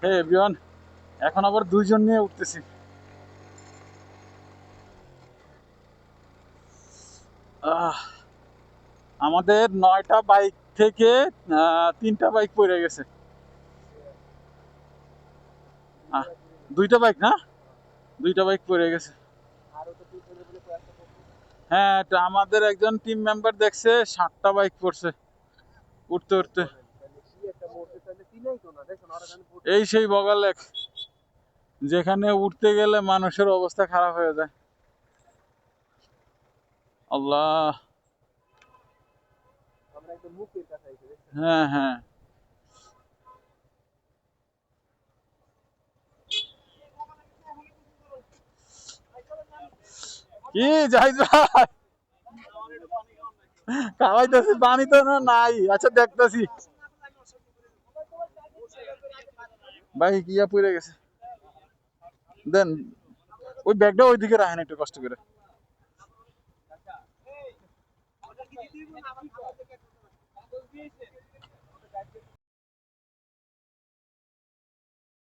হে everyone, এখন আবার দুইজন নিয়ে উঠতেছি। আহ, আমাদের 9টা বাইক থেকে 3টা বাইক পড়ে গেছে। আহ, 2টা বাইক না, 2টা বাইক পড়ে গেছে। হ্যাঁ, তো আমাদের একজন টিম মেম্বার দেখছে 7টা বাইক পড়ছে উঠতে উঠতে। এই সেই বগালেক, যেখানে উঠতে গেলে মানুষের অবস্থা খারাপ হয়ে যায়। আল্লাহ। হ্যাঁ হ্যাঁ, কি যাই ভাই, খাওয়াইতেছি পানি তো না নাই। আচ্ছা দেখতেছি ভাই, কিয়া পড়ে গেছে। দেন ওই ব্যাগটা ওইদিকে রাখেন একটু কষ্ট করে।